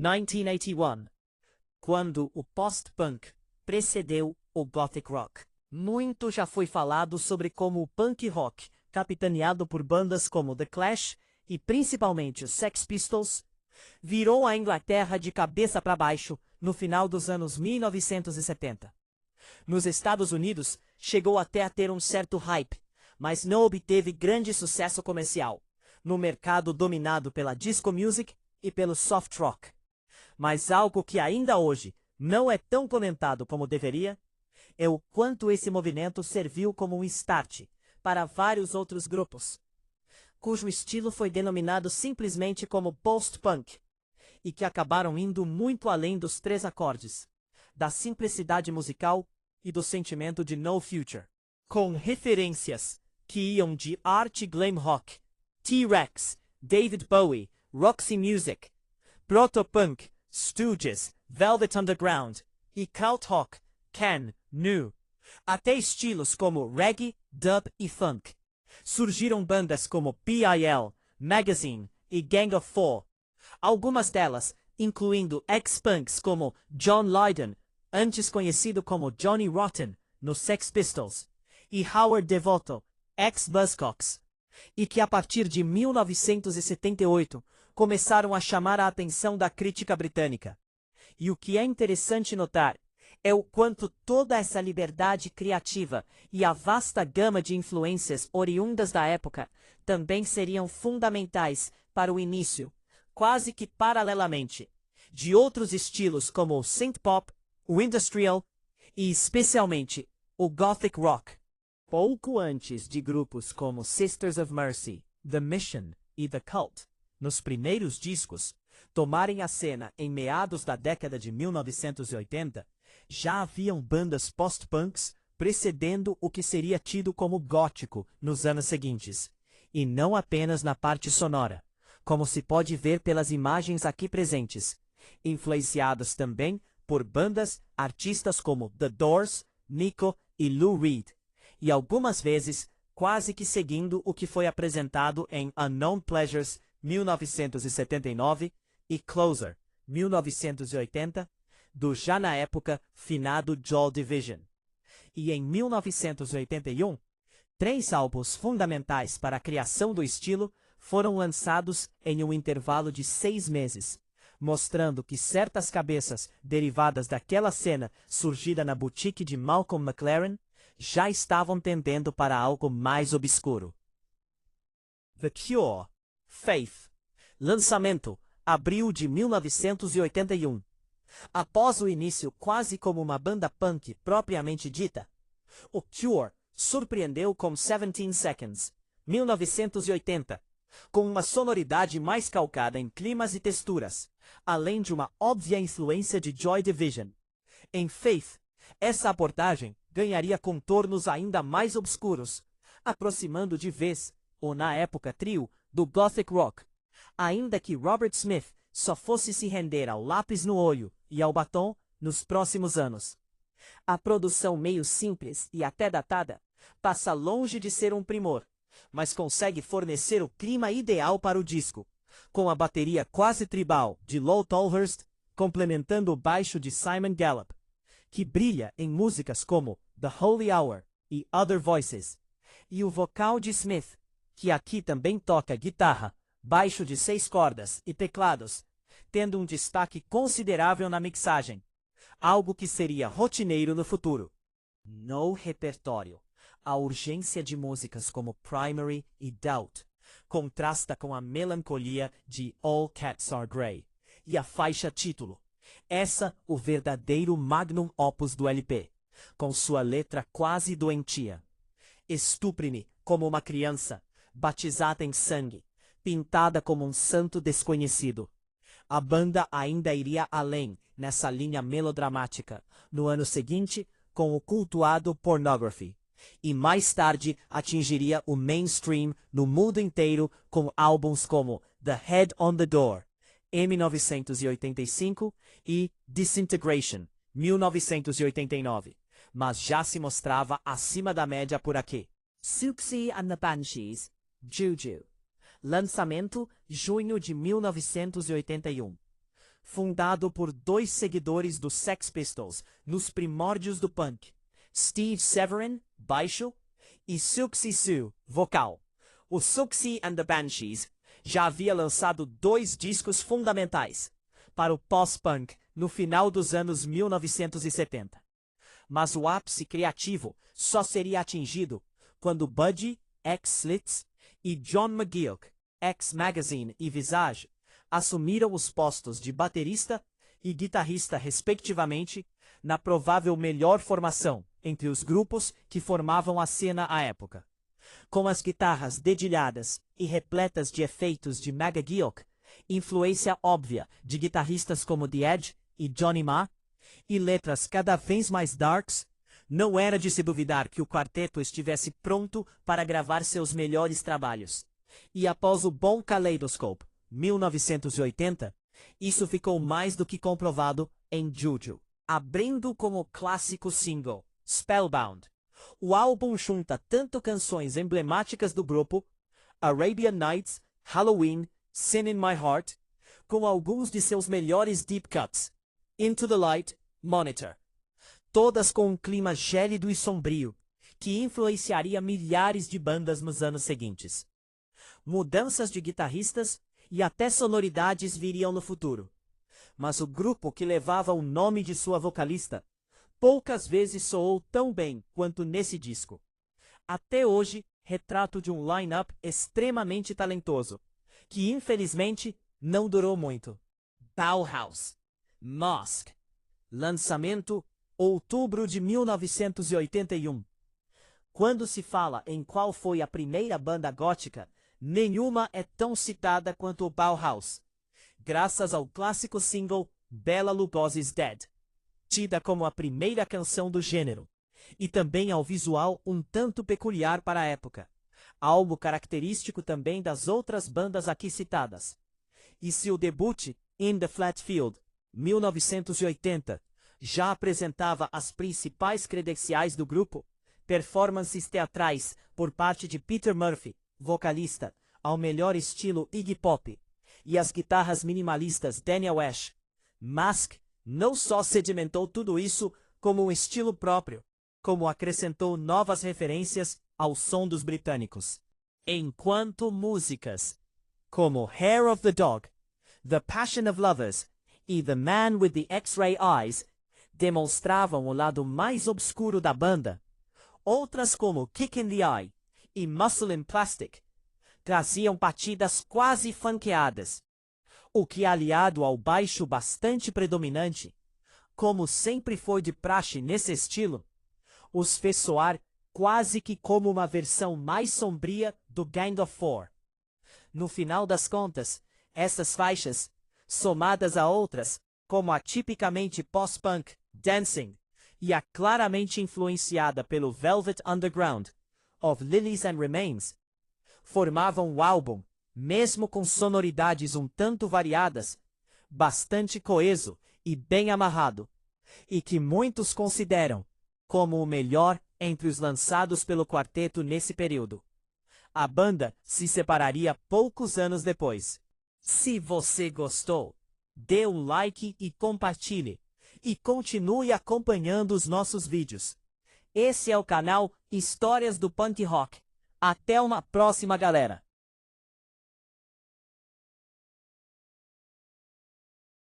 1981, quando o post-punk precedeu o gothic rock. Muito já foi falado sobre como o punk rock, capitaneado por bandas como The Clash e principalmente os Sex Pistols, virou a Inglaterra de cabeça para baixo no final dos anos 1970. Nos Estados Unidos, chegou até a ter um certo hype, mas não obteve grande sucesso comercial, no mercado dominado pela disco music e pelo soft rock. Mas algo que ainda hoje não é tão comentado como deveria é o quanto esse movimento serviu como um start para vários outros grupos, cujo estilo foi denominado simplesmente como post-punk, e que acabaram indo muito além dos 3 acordes, da simplicidade musical e do sentimento de no future, com referências que iam de art glam rock, T-Rex, David Bowie, Roxy Music, proto-punk, Stooges, Velvet Underground e krautrock, Can, Nu, até estilos como reggae, dub e funk. Surgiram bandas como PIL, Magazine e Gang of Four, algumas delas incluindo ex-punks como John Lydon, antes conhecido como Johnny Rotten, no Sex Pistols, e Howard Devoto, ex-Buzzcocks, e que a partir de 1978 começaram a chamar a atenção da crítica britânica. E o que é interessante notar é o quanto toda essa liberdade criativa e a vasta gama de influências oriundas da época também seriam fundamentais para o início, quase que paralelamente, de outros estilos como o synth-pop, o industrial e especialmente o gothic rock. Pouco antes de grupos como Sisters of Mercy, The Mission e The Cult, nos primeiros discos, tomarem a cena em meados da década de 1980, já haviam bandas post-punks precedendo o que seria tido como gótico nos anos seguintes, e não apenas na parte sonora, como se pode ver pelas imagens aqui presentes, influenciadas também por bandas, artistas como The Doors, Nico e Lou Reed, e algumas vezes quase que seguindo o que foi apresentado em Unknown Pleasures 1979 e Closer 1980, do já na época finado Joy Division. E em 1981, 3 álbuns fundamentais para a criação do estilo foram lançados em um intervalo de 6 meses, mostrando que certas cabeças derivadas daquela cena surgida na boutique de Malcolm McLaren já estavam tendendo para algo mais obscuro. The Cure, Faith. Lançamento, abril de 1981. Após o início quase como uma banda punk propriamente dita, o Cure surpreendeu com 17 Seconds, 1980, com uma sonoridade mais calcada em climas e texturas, além de uma óbvia influência de Joy Division. Em Faith, essa abordagem ganharia contornos ainda mais obscuros, aproximando de vez, ou na época trio, do gothic rock, ainda que Robert Smith só fosse se render ao lápis no olho e ao batom nos próximos anos. A produção meio simples e até datada passa longe de ser um primor, mas consegue fornecer o clima ideal para o disco, com a bateria quase tribal de Lol Tolhurst complementando o baixo de Simon Gallup, que brilha em músicas como The Holy Hour e Other Voices, e o vocal de Smith, que aqui também toca guitarra, baixo de 6 cordas e teclados, tendo um destaque considerável na mixagem, algo que seria rotineiro no futuro. No repertório, a urgência de músicas como Primary e Doubt contrasta com a melancolia de All Cats Are Grey e a faixa título, essa o verdadeiro magnum opus do LP, com sua letra quase doentia. Estupre-me como uma criança, batizada em sangue, pintada como um santo desconhecido. A banda ainda iria além nessa linha melodramática, no ano seguinte, com o cultuado Pornography, e mais tarde atingiria o mainstream no mundo inteiro com álbuns como The Head on the Door, em 1985, e Disintegration, 1989, mas já se mostrava acima da média por aqui. Siouxsie and the Banshees, Juju. Lançamento, junho de 1981. fundado por dois seguidores dos Sex Pistols nos primórdios do punk, Steve Severin, baixo, e Siouxsie Sioux, vocal. O Siouxsie and the Banshees já havia lançado dois discos fundamentais para o post-punk no final dos anos 1970. Mas o ápice criativo só seria atingido quando Budgie, ex-Slits, e John McGeoch, ex-Magazine e Visage, assumiram os postos de baterista e guitarrista respectivamente, na provável melhor formação entre os grupos que formavam a cena à época. Com as guitarras dedilhadas e repletas de efeitos de McGeoch, influência óbvia de guitarristas como The Edge e Johnny Marr, e letras cada vez mais darks, não era de se duvidar que o quarteto estivesse pronto para gravar seus melhores trabalhos. E após o bom Kaleidoscope, 1980, isso ficou mais do que comprovado em Juju, abrindo como clássico single, Spellbound. O álbum junta tanto canções emblemáticas do grupo, Arabian Nights, Halloween, Sin in My Heart, com alguns de seus melhores deep cuts, Into the Light, Monitor. Todas com um clima gélido e sombrio, que influenciaria milhares de bandas nos anos seguintes. Mudanças de guitarristas e até sonoridades viriam no futuro. Mas o grupo que levava o nome de sua vocalista poucas vezes soou tão bem quanto nesse disco. Até hoje, retrato de um line-up extremamente talentoso, que infelizmente não durou muito. Bauhaus, Mosque, lançamento outubro de 1981. Quando se fala em qual foi a primeira banda gótica, nenhuma é tão citada quanto o Bauhaus, graças ao clássico single Bela Lugosi's Dead, tida como a primeira canção do gênero, e também ao visual um tanto peculiar para a época, algo característico também das outras bandas aqui citadas. E se o debut, In the Flat Field, 1980, já apresentava as principais credenciais do grupo, performances teatrais por parte de Peter Murphy, vocalista, ao melhor estilo Iggy Pop, e as guitarras minimalistas Daniel Ash, Mask não só sedimentou tudo isso como um estilo próprio, como acrescentou novas referências ao som dos britânicos. Enquanto músicas como Hair of the Dog, The Passion of Lovers e The Man with the X-Ray Eyes demonstravam o lado mais obscuro da banda, outras como Kick in the Eye e Muscle in Plastic traziam batidas quase funkeadas, o que aliado ao baixo bastante predominante, como sempre foi de praxe nesse estilo, os fez soar quase que como uma versão mais sombria do Gang of Four. No final das contas, essas faixas, somadas a outras, como a tipicamente post-punk, Dancing, e a claramente influenciada pelo Velvet Underground, of Lilies and Remains, formavam o álbum, mesmo com sonoridades um tanto variadas, bastante coeso e bem amarrado, e que muitos consideram como o melhor entre os lançados pelo quarteto nesse período. A banda se separaria poucos anos depois. Se você gostou, dê um like e compartilhe, e continue acompanhando os nossos vídeos. Esse é o canal Histórias do Punk Rock. Até uma próxima, galera!